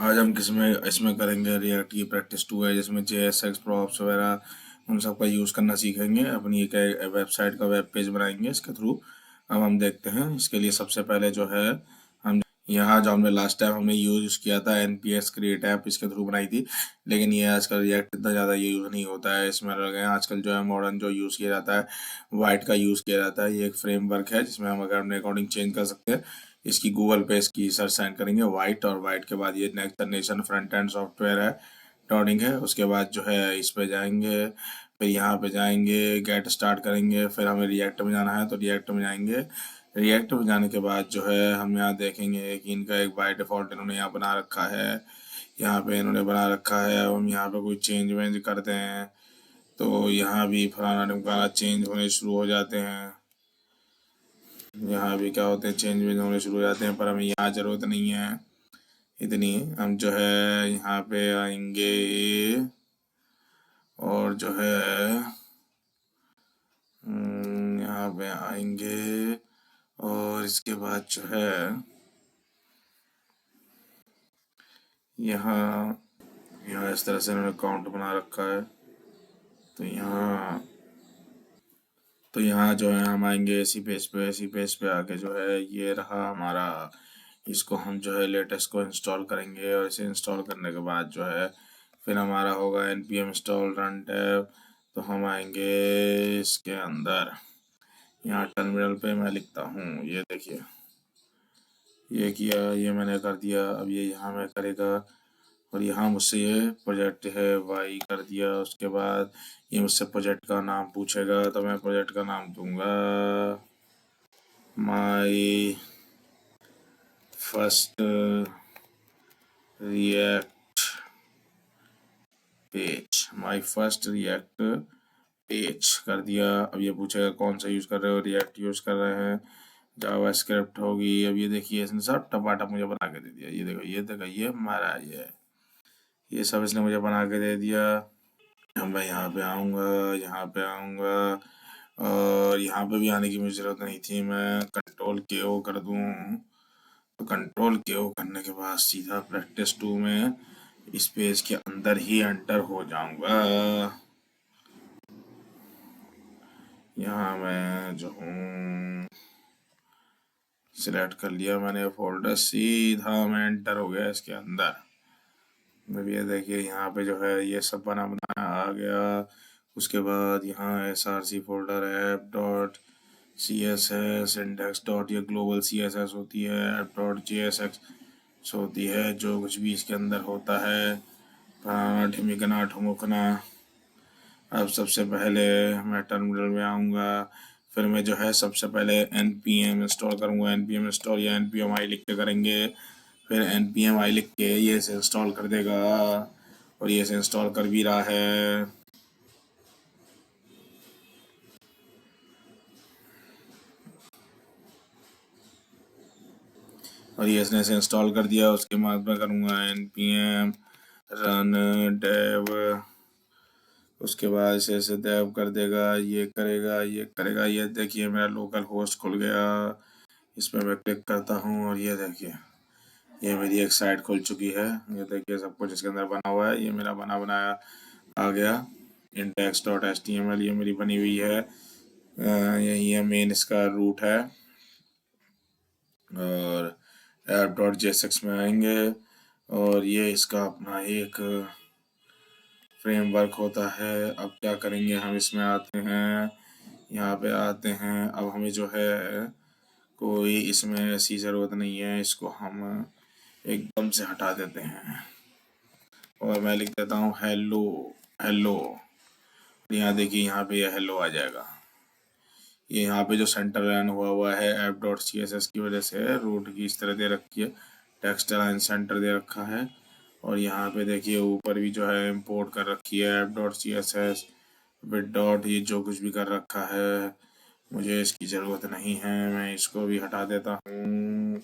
आज हम किसमें इसमें करेंगे रिएक्ट की प्रैक्टिस 2 है जिसमें JSX प्रॉप्स वगैरह उन सब का यूज़ करना सीखेंगे। अपनी एक वेबसाइट का वेब पेज बनाएंगे इसके थ्रू। अब हम देखते हैं इसके लिए सबसे पहले जो है हम यहाँ जो हमने लास्ट टाइम हमने यूज़ किया था NPS क्रिएट ऐप इसके थ्रू बनाई थी, लेकिन ये आजकल रिएक्ट इतना ज़्यादा ये यूज़ नहीं होता है इसमें लगे। आजकल जो है मॉडर्न जो यूज़ किया जाता है वाइट का यूज़ किया जाता है। ये एक फ्रेमवर्क है जिसमें हम अगर अपने अकॉर्डिंग चेंज कर सकते हैं। इसकी गूगल पे इसकी सर्च साइन करेंगे वाइट, और वाइट के बाद ये next generation front end software है डॉटिंग है। उसके बाद जो है इस पे जाएंगे, फिर यहाँ पे जाएंगे गेट स्टार्ट करेंगे, फिर हमें रिएक्ट में जाना है तो रिएक्ट में जाएंगे। रिएक्ट में जाने के बाद जो है हम यहाँ देखेंगे कि इनका एक बाय डिफ़ॉल्ट इन्होंने यहाँ बना रखा है। यहाँ पे इन्होंने बना रखा है, अब हम यहाँ पे कोई चेंज वेंज करते हैं तो यहाँ भी फलाना ढिमकाना चेंज होने शुरू हो जाते हैं। यहाँ भी क्या होते हैं चेंज वेंज होने शुरू हो जाते हैं, पर हमें यहाँ ज़रूरत नहीं है इतनी। हम जो है यहाँ पे आएंगे और जो है यहाँ पे आएंगे और इसके बाद जो है यहाँ यहाँ इस तरह से इन्होंने काउंट बना रखा है। तो यहाँ जो है हम आएंगे इसी पेज पे आके जो है ये रहा हमारा। इसको हम जो है लेटेस्ट को इंस्टॉल करेंगे और इसे इंस्टॉल करने के बाद जो है फिर हमारा होगा npm इंस्टॉल रन टैब। तो हम आएंगे इसके अंदर, यहाँ टर्मिनल पे मैं लिखता हूँ, ये देखिए ये किया, ये मैंने कर दिया। अब ये यहाँ मैं करेगा और यहाँ मुझसे ये प्रोजेक्ट है वाई कर दिया। उसके बाद ये मुझसे प्रोजेक्ट का नाम पूछेगा तो मैं प्रोजेक्ट का नाम दूंगा my first react page, my first react page कर दिया। अब ये पूछेगा कौन सा यूज़ कर रहे हो, रिएक्ट यूज़ कर रहे हैं, जावा स्क्रिप्ट होगी। अब ये देखिए इसने सब टपाटप मुझे बना के दे दिया। ये देखो ये हमारा ये सब इसने मुझे बना के दे दिया। अब मैं यहाँ पे आऊँगा, यहाँ पे आऊँगा और यहाँ पे भी आने की मुझे ज़रूरत नहीं थी। मैं कंट्रोल KO कर दूँ तो कंट्रोल KO करने के बाद सीधा प्रैक्टिस 2 में इस पेज के अंदर ही एंटर हो जाऊँगा। यहाँ मैं जो हूँ सिलेक्ट कर लिया मैंने फोल्डर, सीधा मैं एंटर हो गया इसके अंदर। अब ये देखिए यहाँ पे जो है ये सब बना बनाया आ गया। उसके बाद यहाँ SRC फोल्डर है, app dot CSS index dot, ये ग्लोबल CSS होती है, ऐप डॉट JSX होती है। जो कुछ भी इसके अंदर होता है फलाना ढिमिकना ठुमुकना। अब सबसे पहले मैं टर्मिनल में आऊँगा, फिर मैं जो है सबसे पहले npm इंस्टॉल करूँगा। npm इंस्टॉल या npm i लिख के करेंगे, फिर npm i लिख के ये इसे इंस्टॉल कर देगा और ये इसे इंस्टॉल कर भी रहा है। और ये इसने इसे इंस्टॉल कर दिया। उसके बाद मैं करूँगा npm रन dev, उसके बाद इसे dev कर देगा, ये करेगा ये करेगा। ये देखिए मेरा लोकल होस्ट खुल गया, इस पर मैं क्लिक करता हूँ और ये देखिए ये मेरी एक साइट खुल चुकी है। ये देखिए सब कुछ इसके अंदर बना हुआ है, ये मेरा बना बनाया आ गया। index.html ये मेरी बनी हुई है, यही है मेन इसका रूट है। और app.jsx में आएंगे और ये इसका अपना एक फ्रेमवर्क होता है। अब क्या करेंगे हम इसमें आते हैं, यहाँ पे आते हैं। अब हमें जो है कोई इसमें ऐसी ज़रूरत नहीं है, इसको हम एकदम से हटा देते हैं और मैं लिख देता हूँ हेलो हेलो। यहाँ देखिए यहाँ पे ये हेलो आ जाएगा। ये यहाँ पे जो सेंटर लाइन हुआ है app.css की वजह से रूट की इस तरह दे रखी है, टेक्स्ट लाइन सेंटर दे रखा है। और यहाँ पे देखिए ऊपर भी जो है इंपोर्ट कर रखी है app.css विद डॉट, ये जो कुछ भी कर रखा है मुझे इसकी ज़रूरत नहीं है, मैं इसको भी हटा देता हूँ।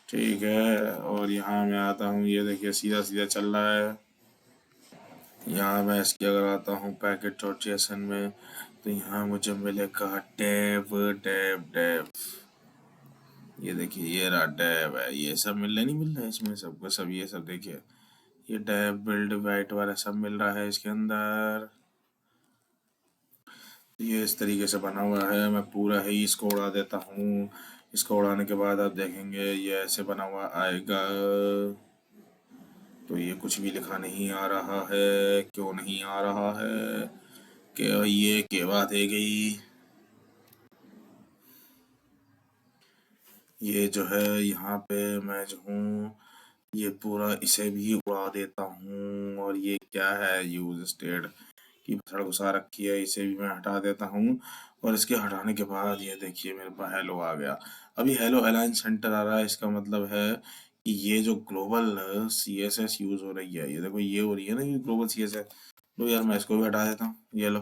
ठीक है, और यहाँ मैं आता हूँ, ये देखिए सीधा सीधा चल रहा है। यहाँ मैं इसकी अगर आता हूँ package.json में तो यहाँ मुझे मिलेगा डेव डेव डेव। ये देखिए ये रहा डैब है, ये सब मिल रहा है इसमें सबको, सब ये सब देखिए, ये डैब बिल्ड वाइट वाला सब मिल रहा है इसके अंदर। ये इस तरीके से बना हुआ है, मैं पूरा ही इसको उड़ा देता हूँ। इसको उड़ाने के बाद आप देखेंगे ये ऐसे बना हुआ आएगा। तो ये कुछ भी लिखा नहीं आ रहा है, क्यों नहीं आ रहा है? कि ये क्या बात है गई। ये जो है यहाँ पे मैं जो हूँ, ये पूरा इसे भी उड़ा देता हूँ। और ये क्या है, यूज स्टेट की भसड़ घुसा रखी है, इसे भी मैं हटा देता हूँ। और इसके हटाने के बाद ये देखिए मेरे पास हेलो आ गया। अभी हेलो अलाइन सेंटर आ रहा है, इसका मतलब है कि ये जो global C S S use हो रही है, ये देखो ये हो रही है ना, ये ग्लोबल सी एस एस। लो यार मैं इसको भी हटा देता हूँ, ये लो,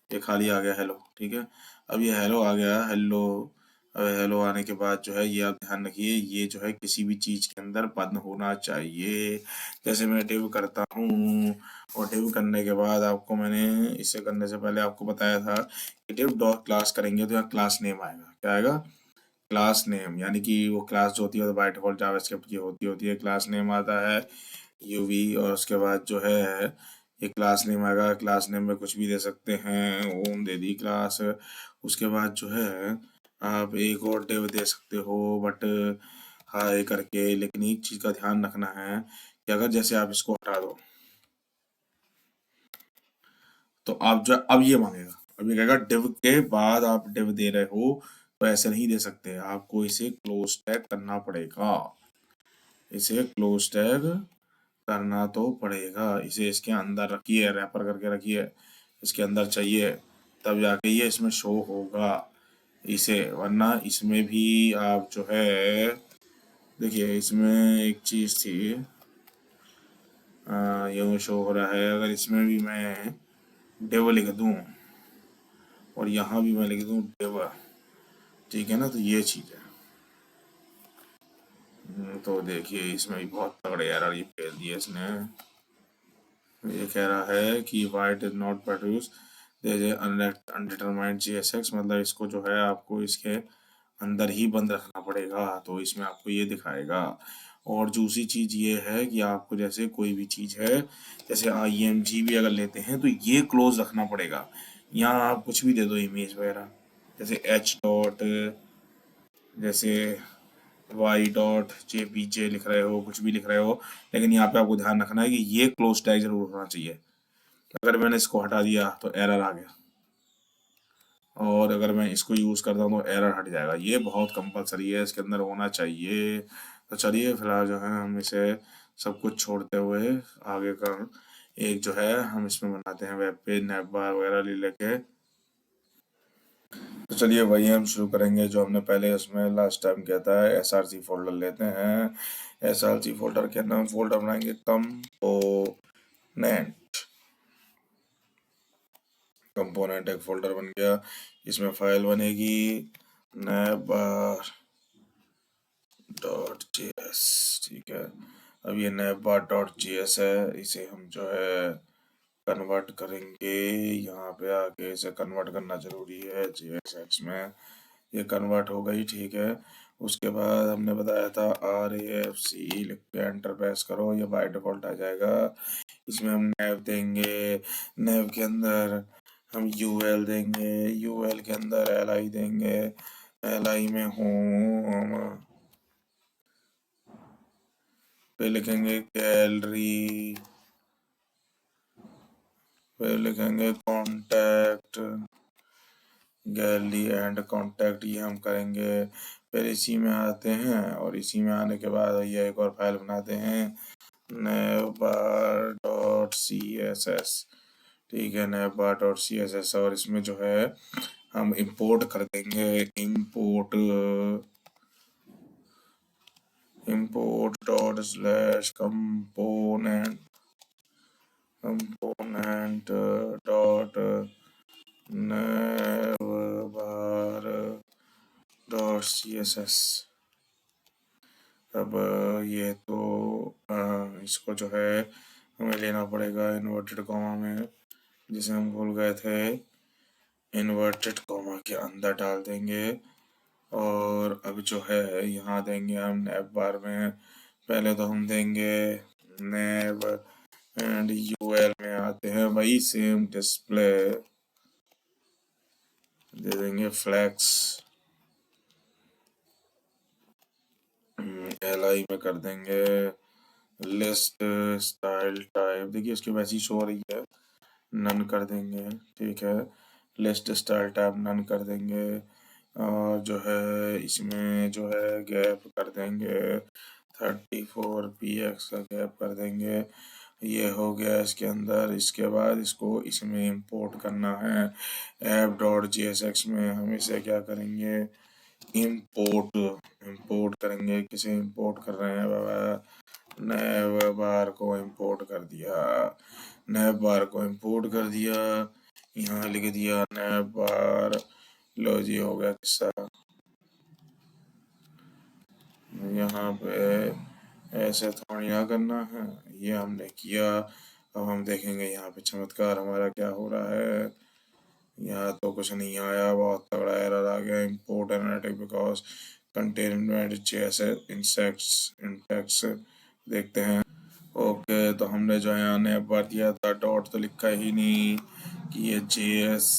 ये खाली आ गया हेलो, ठीक है। अब ये हेलो आ गया, हेलो। अब हेलो आने के बाद जो है, ये आप ध्यान रखिए, ये जो है किसी भी चीज के अंदर बंद होना चाहिए। जैसे मैं डिव करता हूँ, और डिव करने के बाद आपको मैंने, इसे करने से पहले आपको बताया था कि डिव डॉट क्लास करेंगे तो यहाँ क्लास नेम आएगा। क्या आएगा? क्लास नेम, यानी कि वो क्लास जो होती है तो बाय डिफॉल्ट जावास्क्रिप्ट की होती है क्लास नेम आता है यूवी। और उसके बाद जो है ये क्लास नेम आएगा, क्लास नेम में कुछ भी दे सकते हैं, ओम दे दी क्लास। उसके बाद जो है आप एक और डिव दे सकते हो, बट हाय करके। लेकिन एक चीज का ध्यान रखना है कि अगर जैसे आप इसको हटा दो, तो आप जो अब ये मांगेगा, अब ये कहेगा डिव के बाद आप डिव दे रहे हो, तो ऐसे नहीं दे सकते, आपको इसे क्लोज टैग करना पड़ेगा। इसे क्लोज टैग करना तो पड़ेगा, इसे इसके अंदर रखिए, रैपर करके रखिए, इसके अंदर चाहिए, तब जाके ये इसमें शो होगा इसे। वरना इसमें भी आप जो है, देखिए इसमें एक चीज थी, यूं शो हो रहा है, अगर इसमें भी मैं डेव लिख दूं और यहाँ भी मैं लिख दूं डेव, ठीक है ना, तो ये चीज है। तो देखिए इसमें भी बहुत तगड़े एरर ये फेल दिए इसने। ये कह रहा है कि why did not produce undetermined GSX, मतलब इसको जो है आपको इसके अंदर ही बंद रखना पड़ेगा, तो इसमें आपको ये दिखाएगा। और दूसरी चीज ये है कि आपको जैसे कोई भी चीज है, जैसे आईएमजी भी अगर लेते हैं तो ये क्लोज रखना पड़ेगा। यहाँ आप कुछ भी दे दो इमेज वगैरह, जैसे एच डॉट, जैसे वाई डॉट जेपीजे लिख रहे हो, कुछ भी लिख रहे हो, लेकिन यहाँ पे आपको ध्यान रखना है कि ये क्लोज टैग जरूर होना चाहिए। अगर मैंने इसको हटा दिया तो एरर आ गया, और अगर मैं इसको यूज करता हूँ तो एरर हट जाएगा। ये बहुत कंपलसरी है, इसके अंदर होना चाहिए। तो चलिए फिलहाल जो है हम इसे सब कुछ छोड़ते हुए आगे का एक जो है हम इसमें बनाते हैं वेब पेज, नैप बार वगैरह ले लेके। तो चलिए वही हम शुरू करेंगे जो हमने पहले उसमें लास्ट टाइम किया था। एसआरसी फोल्डर लेते हैं, एसआरसी फोल्डर के अंदर हम फोल्डर बनाएंगे कंपोनेंट। कंपोनेंट एक फोल्डर बन गया, इसमें फाइल बनेगी नैपबार डॉट जी एस, ठीक है। अब ये नैपबार डॉट जी एस है, इसे हम जो है कन्वर्ट करेंगे। यहाँ पे आके इसे कन्वर्ट करना जरूरी है जी एस एक्स में। ये कन्वर्ट हो गई, ठीक है। उसके बाद हमने बताया था आर ए एफ सी लिख के एंटर प्रेस करो, ये बाय डिफॉल्ट आ जाएगा। इसमें हम नैव देंगे, नैव के अंदर हम यूएल देंगे, यूएल के अंदर एल आई देंगे, एल आई में होम, फिर लिखेंगे गैलरी, फिर लिखेंगे कॉन्टैक्ट, गैलरी एंड कॉन्टैक्ट, ये हम करेंगे। फिर इसी में आते हैं, और इसी में आने के बाद ये एक और फाइल बनाते हैं navbar dot C S S, ठीक है, navbar dot C S S. और इसमें जो है हम इंपोर्ट कर देंगे, import, import dot slash component, component dot navbar dot C S S. अब ये तो इसको जो है हमें लेना पड़ेगा इन्वर्टेड कॉमा में, जिसे हम भूल गए थे, इन्वर्टेड कॉमा के अंदर डाल देंगे। और अब जो है यहाँ देंगे हम नैव बार में, पहले तो हम देंगे नैव एंड यूएल में आते हैं वही सेम डिस्प्ले, दे देंगे फ्लैक्स, एलआई में कर देंगे लिस्ट स्टाइल टाइप, देखिए उसकी वैसी शो हो रही है, नन कर देंगे, ठीक है। लिस्ट स्टाइल टाइप नन कर देंगे, और जो है इसमें जो है गैप कर देंगे 34px का गैप कर देंगे। ये हो गया इसके अंदर। इसके बाद इसको इसमें इंपोर्ट करना है app.jsx में। हम इसे क्या करेंगे, इंपोर्ट करेंगे। किसे इंपोर्ट कर रहे हैं बाबा, नैव बार को इंपोर्ट कर दिया, नैव बार को इंपोर्ट कर दिया, यहाँ लिख दिया नैव बार। लो जी, हो गया किस्सा। यहाँ पे ऐसे थोड़ी ना करना है, ये हमने किया। अब हम देखेंगे यहाँ पे चमत्कार हमारा क्या हो रहा है। यहाँ तो कुछ नहीं आया, बहुत तगड़ा एरर आ गया, इंपोर्ट एनालिटिक बिकॉज कंटेनमेंट जैसे इंसेक्ट्स इंटेक्स। देखते हैं। ओके, तो हमने जो है यहाँ नैव बार दिया था, डॉट तो लिखा ही नहीं कि ये JS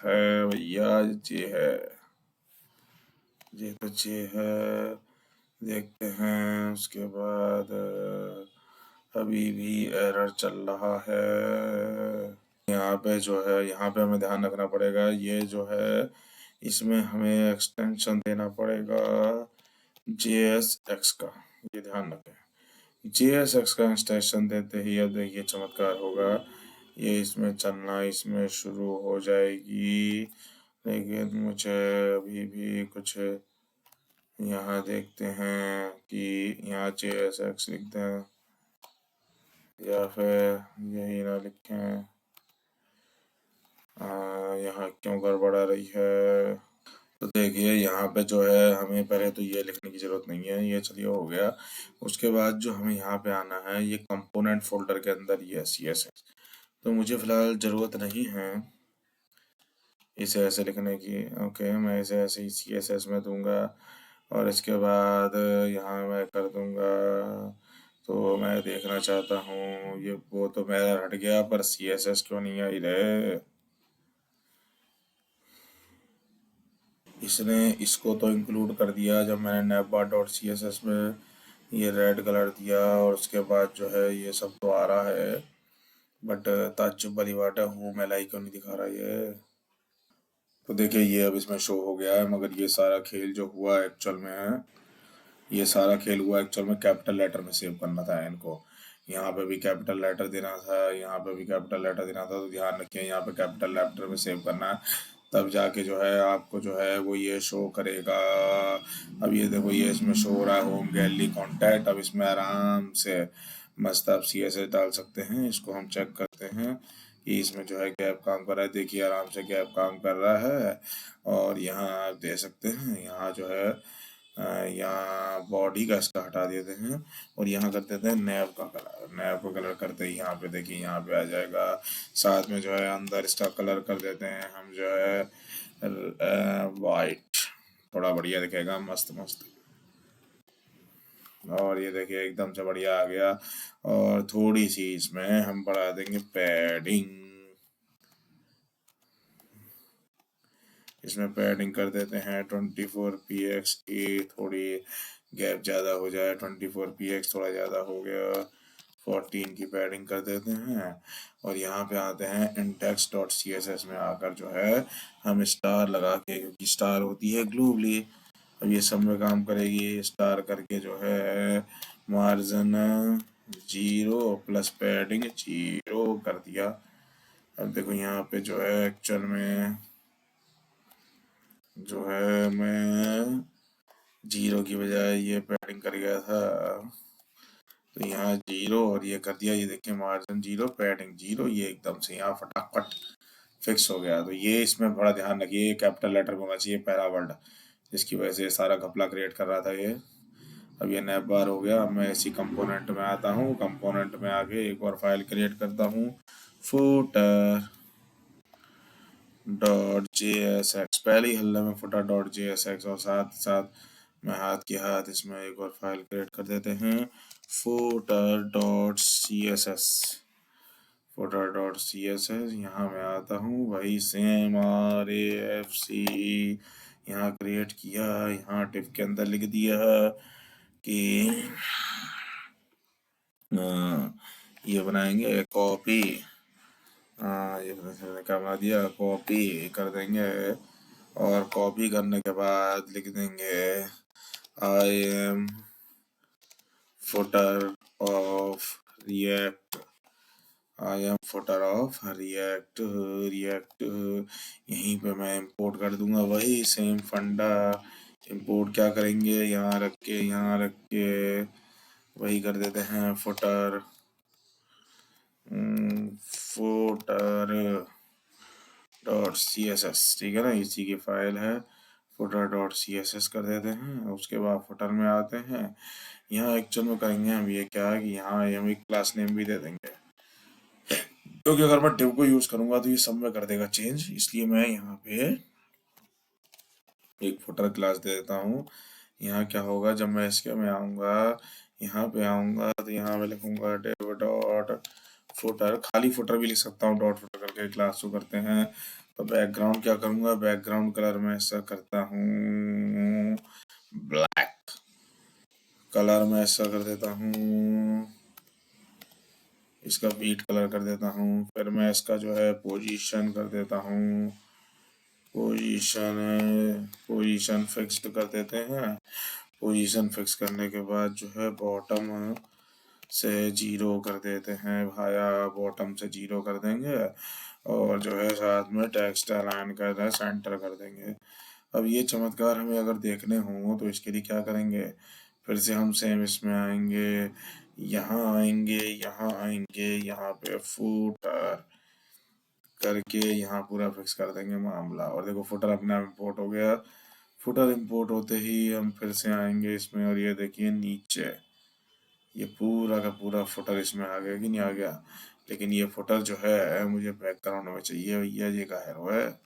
है भैया, जे है, ये तो जे है। देखते हैं उसके बाद, अभी भी एरर चल रहा है। यहाँ पे जो है, यहाँ पे हमें ध्यान रखना पड़ेगा, ये जो है इसमें हमें एक्सटेंशन देना पड़ेगा JSX का, ये ध्यान रखें। JSX का एक्सटेंशन देते ही अब देखिए चमत्कार होगा, ये इसमें चलना इसमें शुरू हो जाएगी। लेकिन मुझे अभी भी कुछ, यहाँ देखते हैं कि यहाँ JSX लिखते हैं या फिर यही ना लिखें। यहाँ क्यों गड़बड़ा रही है। तो देखिए यहाँ पे जो है हमें पहले तो ये लिखने की ज़रूरत नहीं है, ये चलिए हो गया। उसके बाद जो हमें यहाँ पे आना है, ये कंपोनेंट फोल्डर के अंदर ये CSS, तो मुझे फ़िलहाल ज़रूरत नहीं है इसे ऐसे लिखने की। ओके, मैं इसे ऐसे ही CSS में दूंगा, और इसके बाद यहाँ मैं कर दूंगा। तो मैं देखना चाहता हूँ, ये वो तो मेरा हट गया, पर CSS क्यों नहीं आई रहे। इसने इसको तो इंक्लूड कर दिया जब मैंने navbar.css में ये रेड कलर दिया, और उसके बाद जो है ये सब तो आ रहा है, बट ताज्जुब वाली बात है, हूँ मैं लाइक क्यों नहीं दिखा रहा ये। तो देखिए ये अब इसमें शो हो गया है, मगर ये सारा खेल जो हुआ एक्चुअल में है, ये सारा खेल हुआ एक्चुअल में कैपिटल लेटर में सेव करना था इनको। यहाँ पे भी कैपिटल लेटर देना था, यहाँ पे भी कैपिटल लेटर देना था, तो ध्यान रखिए यहाँ पे कैपिटल लेटर में सेव करना है, तब जाके जो है आपको जो है वो ये शो करेगा। अब ये देखो, ये इसमें शो हो रहा है होम गैलरी कॉन्टैक्ट। अब इसमें आराम से मस्त आप CSS डाल सकते हैं। इसको हम चेक करते हैं कि इसमें जो है गैप काम कर रहा है। देखिए आराम से गैप काम कर रहा है। और यहाँ आप दे सकते हैं, यहाँ जो है यहाँ बॉडी का इसका हटा देते हैं, और यहाँ कर देते हैं नैव का कलर। नैव का कलर करते ही यहाँ पे देखिए यहाँ पे आ जाएगा। साथ में जो है अंदर इसका कलर कर देते हैं हम जो है वाइट, थोड़ा बढ़िया दिखेगा, मस्त मस्त। और ये देखिए एकदम से बढ़िया आ गया। और थोड़ी सी इसमें हम बढ़ा देंगे पैडिंग, इसमें पैडिंग कर देते हैं 24px की, थोड़ी गैप ज़्यादा हो जाए, 24px थोड़ा ज़्यादा हो गया, 14 की पैडिंग कर देते हैं। और यहाँ पे आते हैं index.css में आकर जो है हम स्टार लगा के, क्योंकि स्टार होती है ग्लोबली, अब ये सब में काम करेगी। स्टार करके जो है मार्जिन 0 प्लस पैडिंग 0 कर दिया। अब देखो यहाँ पे जो है एक्चुअल में जो है मैं 0 की बजाय ये पैडिंग कर गया था, तो यहाँ 0 और ये कर दिया। ये देखिए मार्जिन 0 पैडिंग 0, ये एकदम से यहाँ फटाफट फिक्स हो गया। तो ये इसमें बड़ा ध्यान रखिए, ये कैपिटल लेटर में होना चाहिए पहला वर्ड, जिसकी वजह से सारा घपला क्रिएट कर रहा था ये। अब ये नैव बार हो गया। अब मैं इसी कंपोनेंट में आता हूँ, कंपोनेंट में आके एक और फाइल क्रिएट करता हूँ, footer. Dot J S x, पहले ही हल्ले में फुटा डॉट जे एस एक्स, और साथ साथ में हाथ के हाथ इसमें एक और फाइल क्रिएट कर देते हैं, footer dot C S S. Footer dot C S S, यहाँ मैं आता हूँ, वही same R A F C यहाँ क्रिएट किया, यहाँ टिप के अंदर लिख दिया कि ये बनाएंगे कॉपी, ये क्या बना दिया, कॉपी कर देंगे, और कॉपी करने के बाद लिख देंगे I am footer of react, I am footer of react. React यहीं पे मैं इंपोर्ट कर दूंगा, वही सेम फंडा। इंपोर्ट क्या करेंगे, यहाँ रख के, यहाँ रख के वही कर देते हैं, footer footer dot C S S, ठीक है ना, इसी की फाइल है, footer dot C S S कर देते हैं। उसके बाद फुटर में आते हैं, यहाँ एक्चुअल में करेंगे हम ये क्या है कि यहाँ हम एक क्लास नेम भी दे देंगे, क्योंकि अगर मैं div को यूज करूंगा तो ये सब में कर देगा चेंज, इसलिए मैं यहाँ पे एक फुटर क्लास दे देता हूँ। यहाँ क्या होगा, जब मैं इसके में आऊँगा, यहाँ पे आऊँगा, तो यहाँ मैं लिखूंगा div डॉट फुटर, खाली फुटर भी लिख सकता हूँ, डॉट फुटर करके क्लास को करते हैं। तो बैकग्राउंड क्या करूँगा, बैकग्राउंड कलर मैं ऐसा करता हूँ ब्लैक, कलर मैं ऐसा कर देता हूँ, इसका बीट कलर कर देता हूँ, फिर मैं इसका जो है पोजीशन कर देता हूँ, पोजीशन फिक्स्ड कर देते हैं। पोजीशन फिक्स करने के बाद जो है बॉटम से 0 कर देते हैं, भाया बॉटम से 0 कर देंगे, और जो है साथ में टेक्स्ट अलाइन कर रहे सेंटर कर देंगे। अब ये चमत्कार हमें अगर देखने हों तो इसके लिए क्या करेंगे, फिर से हम सेम इसमें आएंगे, यहाँ आएंगे, यहाँ आएंगे, यहाँ पे फुटर करके यहाँ पूरा फिक्स कर देंगे मामला, और देखो फुटर अपने आप इम्पोर्ट हो गया। फुटर इम्पोर्ट होते ही हम फिर से आएंगे इसमें, और ये देखिए नीचे ये पूरा का पूरा फुटर इसमें आ गया कि नहीं आ गया, लेकिन ये फुटर जो है मुझे बैकग्राउंड में चाहिए भैया, ये गायब हुआ है।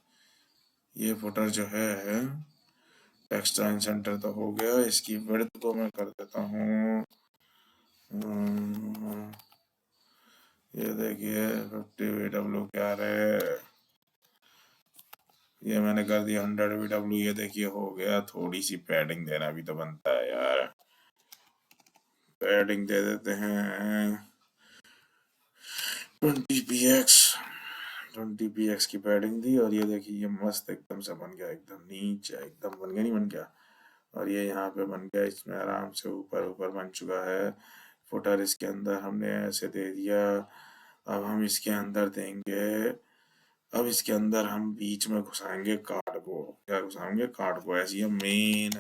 ये फुटर जो है टेक्स्ट लाइन सेंटर तो हो गया, इसकी विड्थ को मैं कर देता हूँ, ये देखिए 50 VW क्या रहे, ये मैंने कर दिया 100 VW, ये देखिए हो गया। थोड़ी सी पैडिंग देना भी तो बनता है यार, पैडिंग दे देते हैं 20px, 20px की पैडिंग दी, और ये देखिए ये मस्त एकदम से बन गया, एकदम नीचे एकदम बन गया, नहीं बन गया, और ये यहाँ पे बन गया, इसमें आराम से ऊपर ऊपर बन चुका है। फुटर इसके अंदर हमने ऐसे दे दिया। अब हम इसके अंदर देंगे, अब इसके अंदर हम बीच में घुसाएंगे कार्ड को, क्या घुसाएंगे, कार्ड को, ऐसे ही हम मेन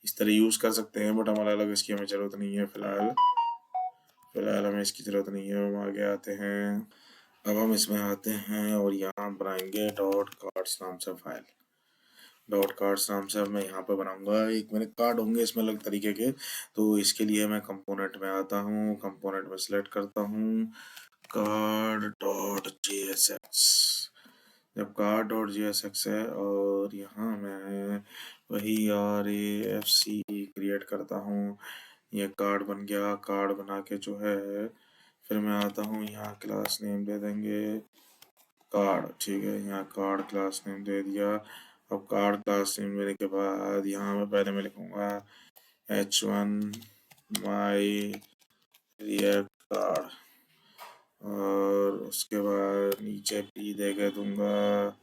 इस तरह यूज कर सकते हैं, बट हमारा अलग इसकी हमें जरूरत नहीं है, फिलहाल फिलहाल हमें इसकी जरूरत नहीं है। हम आगे आते हैं, अब हम इसमें आते हैं और यहाँ बनाएंगे डॉट कार्ड्स नाम से फाइल, डॉट कार्ड्स नाम से मैं यहाँ पे बनाऊंगा, एक मेरे कार्ड होंगे इसमें अलग तरीके के। तो इसके लिए मैं कंपोनेंट में आता हूँ, कंपोनेंट में सिलेक्ट करता हूँ card dot J S X, जब card dot J S X है, और यहाँ मैं वही R A F C create करता हूँ, ये कार्ड बन गया। कार्ड बना के जो है फिर मैं आता हूँ, यहाँ क्लास नेम दे देंगे कार्ड, ठीक है, यहाँ कार्ड क्लास नेम दे दिया। अब कार्ड क्लास नेम देने के बाद यहाँ मैं पहले मैं लिखूँगा H1 माई रिएक्ट कार्ड, और उसके बाद नीचे P दे के दूंगा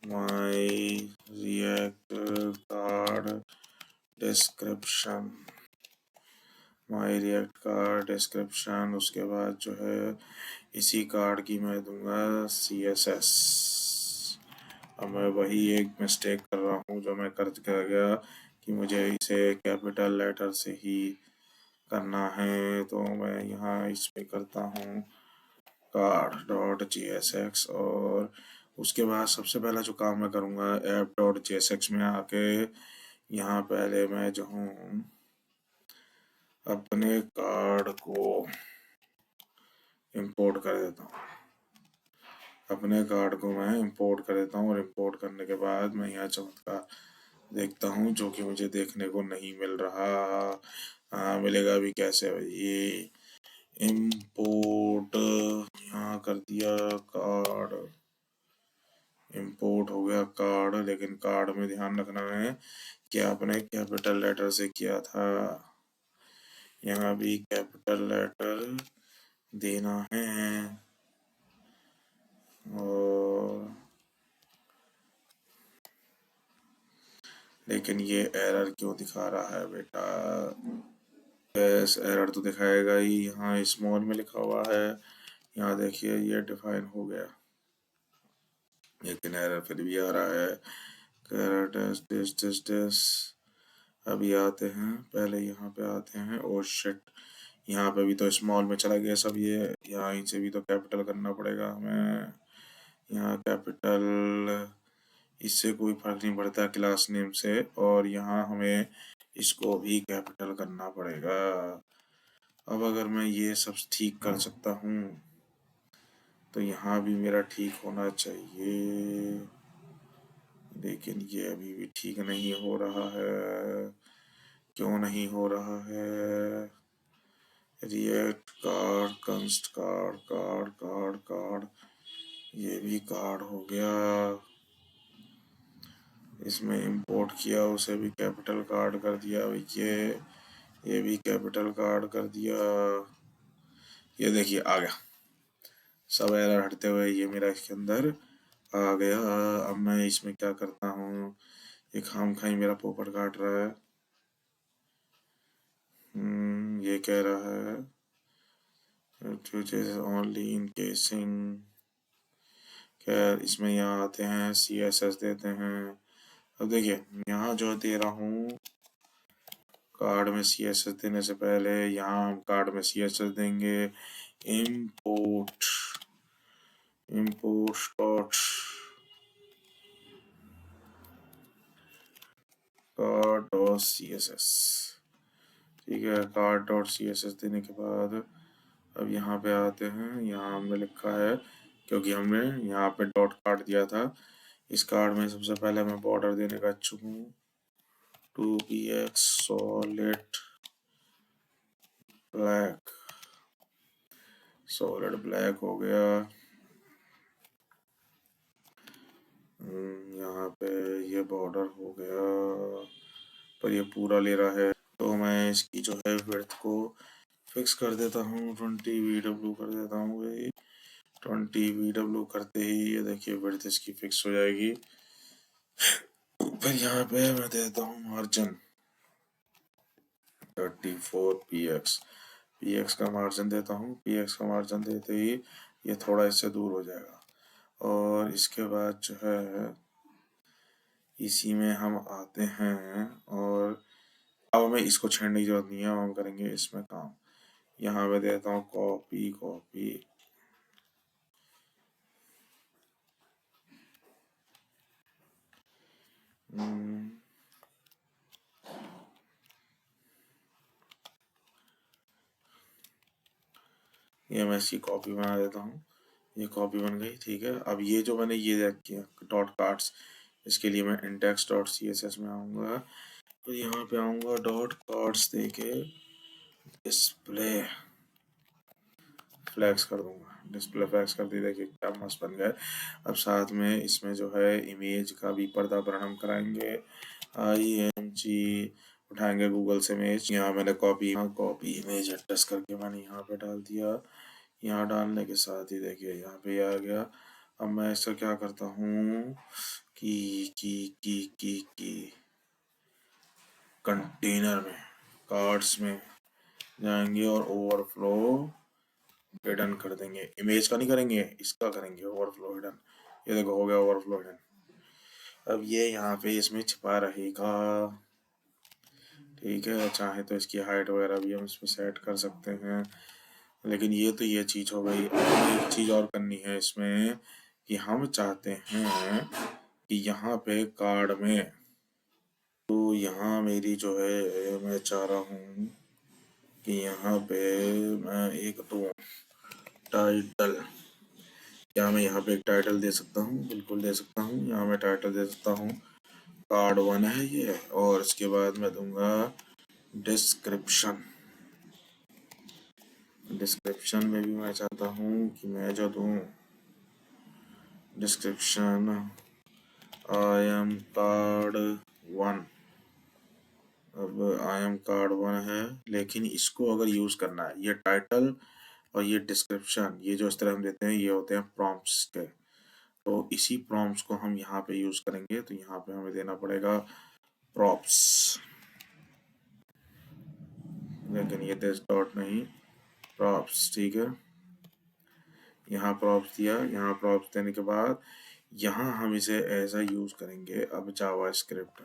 माई रिएक्ट कार्ड डिस्क्रिप्शन, माई रिएक्ट कार्ड डिस्क्रिप्शन। उसके बाद जो है इसी कार्ड की मैं दूंगा CSS। अब मैं वही एक मिस्टेक कर रहा हूँ जो मैं कर गया कि मुझे इसे कैपिटल लेटर से ही करना है, तो मैं यहाँ इस पे करता हूँ कार्ड डॉट JSX, और उसके बाद सबसे पहला जो काम मैं करूँगा ऐप डॉट JSX में आके यहाँ पहले मैं जो हूँ अपने कार्ड को इंपोर्ट कर देता हूँ, अपने कार्ड को मैं इंपोर्ट कर देता हूँ और इंपोर्ट करने के बाद मैं यहाँ चमत्कार देखता हूँ जो कि मुझे देखने को नहीं मिल रहा। हाँ, मिलेगा भी कैसे भाई? ये इंपोर्ट यहाँ कर दिया कार्ड, इंपोर्ट हो गया कार्ड, लेकिन कार्ड में ध्यान रखना है कि आपने कैपिटल लेटर से किया था। यहाँ भी कैपिटल लेटर देना है। और लेकिन ये एरर क्यों दिखा रहा है बेटा? यस, एरर तो दिखाएगा ही। यहाँ स्मॉल में लिखा हुआ है, यहाँ देखिए ये डिफाइन हो गया, लेकिन एरर फिर भी आ रहा है। अभी आते हैं, पहले यहाँ पे आते हैं। ओ शिट, यहाँ पे भी तो स्मॉल में चला गया सब। ये यहाँ से भी तो कैपिटल करना पड़ेगा हमें। यहाँ कैपिटल, इससे कोई फर्क नहीं पड़ता क्लास नेम से। और यहाँ हमें इसको भी कैपिटल करना पड़ेगा। अब अगर मैं ये सब ठीक कर सकता हूँ तो यहाँ भी मेरा ठीक होना चाहिए, लेकिन ये अभी भी ठीक नहीं हो रहा है। क्यों नहीं हो रहा है? React card, const card, card card card, ये भी कार्ड हो गया। इसमें इंपोर्ट किया, उसे भी कैपिटल कार्ड कर दिया। ये भी कैपिटल कार्ड कर दिया। ये देखिए आ गया, सब एरर हटते हुए ये मेरा इसके अंदर आ गया। अब मैं इसमें क्या करता हूँ, ये खामखाई मेरा पोपट काट रहा है। ये कह रहा है ओनली इन केसिंग। खैर, इसमें यहाँ आते हैं, CSS देते हैं। अब देखिए यहाँ जो दे रहा हूँ, कार्ड में CSS देने से पहले यहाँ हम कार्ड में CSS देंगे। import dot card dot CSS, ठीक है। कार्ड डॉट CSS देने के बाद अब यहाँ पे आते हैं। यहाँ हमने लिखा है, क्योंकि हमने यहाँ पे डॉट कार्ड दिया था, इस कार्ड में सबसे पहले मैं बॉर्डर देने का इच्छुक हूँ। 2px solid black, solid black हो गया। यहाँ पे ये बॉर्डर हो गया, पर ये पूरा ले रहा है, तो मैं इसकी जो है विड्थ को फिक्स कर देता हूँ। 20 VW कर देता हूँ भाई। 20 VW करते ही ये देखिए विड्थ इसकी फिक्स हो जाएगी। फिर यहाँ पे मैं देता हूँ मार्जिन 34px, px का मार्जिन देता हूँ। px का मार्जिन देते ही ये थोड़ा इससे दूर हो जाएगा। और इसके बाद जो है इसी में हम आते हैं, और अब हमें इसको छेड़ने की जरूरत नहीं है, हम करेंगे इसमें काम। यहाँ पे देता हूँ कॉपी कॉपी, ये मैं इसकी कॉपी बना देता हूँ। ये कॉपी बन गई, ठीक है। अब ये जो मैंने ये किया डॉट कार्ड्स, इसके लिए मैं इंडेक्स डॉट CSS में आऊँगा, तो यहाँ पे आऊँगा डॉट कार्ड्स देके डिस्प्ले फ्लैग्स कर दूंगा। डिस्प्ले फ्लैग्स कर दी, देखिए क्या मस्त बन गया। अब साथ में इसमें जो है इमेज का भी पर्दा वर्णन कराएंगे। IMG उठाएंगे गूगल से इमेज। यहाँ मैंने कॉपी इमेज एड्रेस करके मैंने यहाँ पे डाल दिया। यहाँ डालने के साथ ही देखिए यहाँ पे आ गया। अब मैं इसका क्या करता हूँ की कंटेनर में, कार्ड्स में जाएंगे और ओवरफ्लो हिडन कर देंगे। इमेज का नहीं करेंगे, इसका करेंगे ओवरफ्लो हिडन। ये देखो हो गया ओवरफ्लो हिडन। अब ये यहाँ पे इसमें छिपा रहेगा, ठीक है। चाहे तो इसकी हाइट वगैरह भी हम इसमें सेट कर सकते हैं, लेकिन ये चीज हो गई। एक चीज और करनी है इसमें, कि हम चाहते हैं कि यहाँ पे कार्ड में, तो यहाँ मेरी जो है मैं चाह रहा हूँ कि यहाँ पे मैं एक तो टाइटल क्या मैं यहाँ पे एक टाइटल दे सकता हूँ? बिल्कुल दे सकता हूँ। यहाँ मैं टाइटल दे सकता हूँ, कार्ड 1 है ये, और इसके बाद मैं दूंगा डिस्क्रिप्शन। डिस्क्रिप्शन में भी मैं चाहता हूँ कि मैं जो दूँ डिस्क्रिप्शन, आई एम कार्ड 1। अब आई एम कार्ड 1 है, लेकिन इसको अगर यूज़ करना है, ये टाइटल और ये डिस्क्रिप्शन, ये जो इस तरह हम देते हैं, ये होते हैं प्रॉम्प्ट्स के। तो इसी प्रॉम्प्ट्स को हम यहाँ पे यूज़ करेंगे। तो यहाँ पे हमें देना पड़ेगा प्रॉप्स, लेकिन ये दिस डॉट नहीं, प्रॉप्स, ठीक है। यहाँ प्रॉप्स दिया, यहाँ प्रॉप्स देने के बाद यहाँ हम इसे ऐसा यूज़ करेंगे। अब जावा स्क्रिप्ट,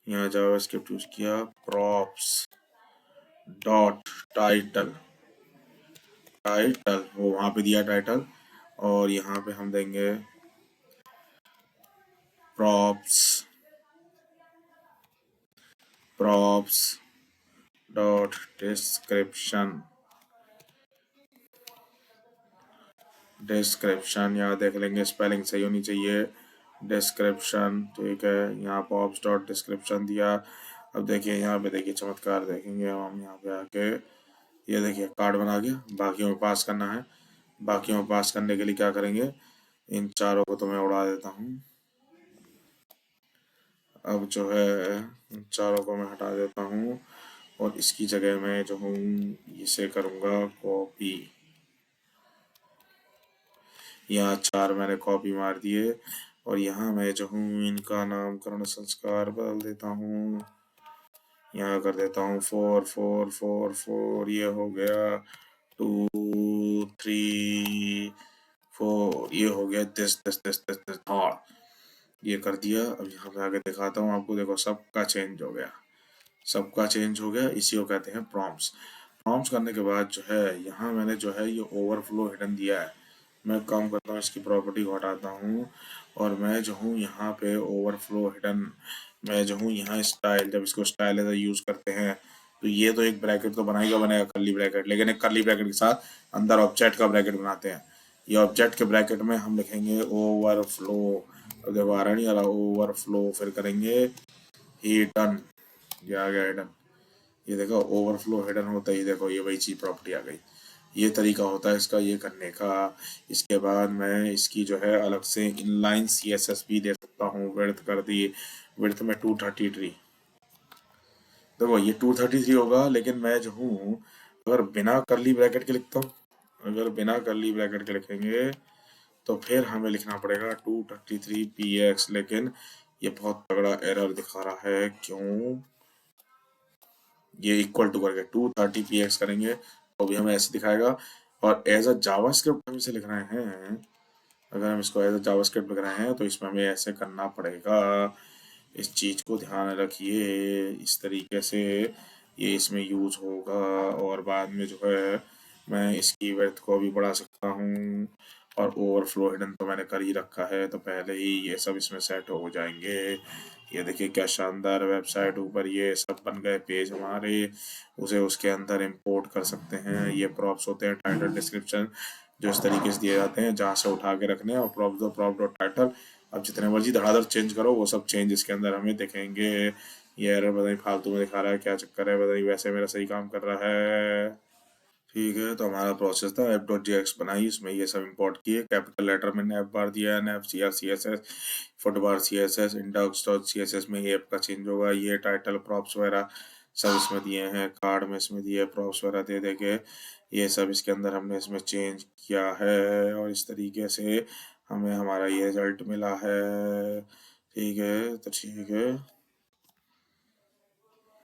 यहाँ जावा स्क्रिप्ट यूज़ किया, प्रॉप्स डॉट टाइटल, टाइटल वो वहाँ पे दिया टाइटल, और यहाँ पे हम देंगे props, props dot description, description यहाँ देख लेंगे, स्पेलिंग सही होनी चाहिए, डिस्क्रिप्शन, ठीक है। यहाँ प्रॉप्स डॉट डिस्क्रिप्शन दिया। अब देखिए यहाँ पे देखिए चमत्कार देखेंगे हम यहाँ पे आके, ये देखिए कार्ड बना गया। बाकियों में पास करना है, बाकियों में पास करने के लिए क्या करेंगे, इन चारों को तो मैं उड़ा देता हूँ। अब जो है इन चारों को मैं हटा देता हूँ, और इसकी जगह मैं जो हूँ इसे करूँगा कॉपी। यहाँ 4 मैंने कॉपी मार दिए, और यहाँ मैं जो हूँ इनका नामकरण संस्कार बदल देता हूँ। यहाँ कर देता हूँ 4 4 4 4, ये हो गया 2 3 4, ये हो गया दिस हाँ, ये कर दिया। अब यहाँ पे आगे दिखाता हूँ आपको, देखो सबका चेंज हो गया, सबका चेंज हो गया। इसी को कहते हैं प्रॉम्प्ट्स। प्रॉम्प्ट्स करने के बाद जो है यहाँ मैंने जो है ये ओवरफ्लो हिडन दिया है। मैं काम करता हूँ, इसकी प्रॉपर्टी को हटाता हूँ, और मैं जो हूँ यहाँ पे ओवरफ्लो हिडन, मैं जो हूँ यहाँ स्टाइल, जब इसको स्टाइल एज यूज करते हैं तो ये तो एक ब्रैकेट तो बनाएगा बनेगा कर्ली ब्रैकेट, लेकिन एक कर्ली ब्रैकेट के साथ अंदर ऑब्जेक्ट का ब्रैकेट बनाते हैं। ये ऑब्जेक्ट के ब्रैकेट में हम लिखेंगे ओवरफ्लो। अब देखो आ रहा नहीं आ रहा, ओवरफ्लो, फिर करेंगे हिडन, ये आ गया हिडन। ये देखो ओवरफ्लो हिडन होता ही, देखो ये वही चीज प्रॉपर्टी आ गई। ये तरीका होता है इसका ये करने का। इसके बाद मैं इसकी जो है अलग से इनलाइन सीएसएस भी दे सकता हूँ। विड्थ कर दी, विड्थ में 233। देखो ये 233 होगा, लेकिन मैं जो हूँ अगर बिना कर्ली ब्रैकेट के लिखता हूँ, अगर बिना कर्ली ब्रैकेट के लिखेंगे तो फिर हमें लिखना पड़ेगा 233px, लेकिन ये बहुत तगड़ा एरर दिखा रहा है। क्यों? ये इक्वल टू करके 230px करेंगे तो भी हमें ऐसे दिखाएगा। और एज अ जावास्क्रिप्ट हम इसे लिख रहे हैं, अगर हम इसको एज अ जावास्क्रिप्ट लिख रहे हैं तो इसमें हमें ऐसे करना पड़ेगा। इस चीज़ को ध्यान रखिए, इस तरीके से ये इसमें यूज होगा। और बाद में जो है मैं इसकी विड्थ को भी बढ़ा सकता हूँ, और ओवरफ्लो हिडन तो मैंने कर ही रखा है, तो पहले ही ये सब इसमें सेट हो जाएंगे। ये देखिए क्या शानदार वेबसाइट, ऊपर ये सब बन गए पेज हमारे, उसे उसके अंदर इंपोर्ट कर सकते हैं। ये प्रॉप्स होते हैं टाइटल डिस्क्रिप्शन, जो इस तरीके से दिए जाते हैं, जहाँ से उठा के रखने हैं, और प्रॉप दो, प्रॉप डॉट टाइटल। अब जितने मर्जी धड़ाधड़ चेंज करो, वो सब चेंज इसके अंदर हमें दिखेंगे। ये एरर पता नहीं फालतू में दिखा रहा है, क्या चक्कर है पता नहीं, वैसे मेरा सही काम कर रहा है। ठीक है, तो हमारा प्रोसेस था ऐप डॉट जेएक्स बनाई, इसमें ये सब इंपोर्ट किए। कैपिटल लेटर में नैप बार दिया, nav C R C S S, foot bar C S S, index dot C S S में ये ऐप का चेंज होगा। ये टाइटल प्रॉप्स वगैरह सब इसमें दिए हैं, कार्ड में इसमें दिए प्रॉप्स वगैरह दे दे के, ये सब इसके अंदर हमने इसमें चेंज किया है, और इस तरीके से हमें हमारा ये रिजल्ट मिला है। ठीक है, तो ठीक है।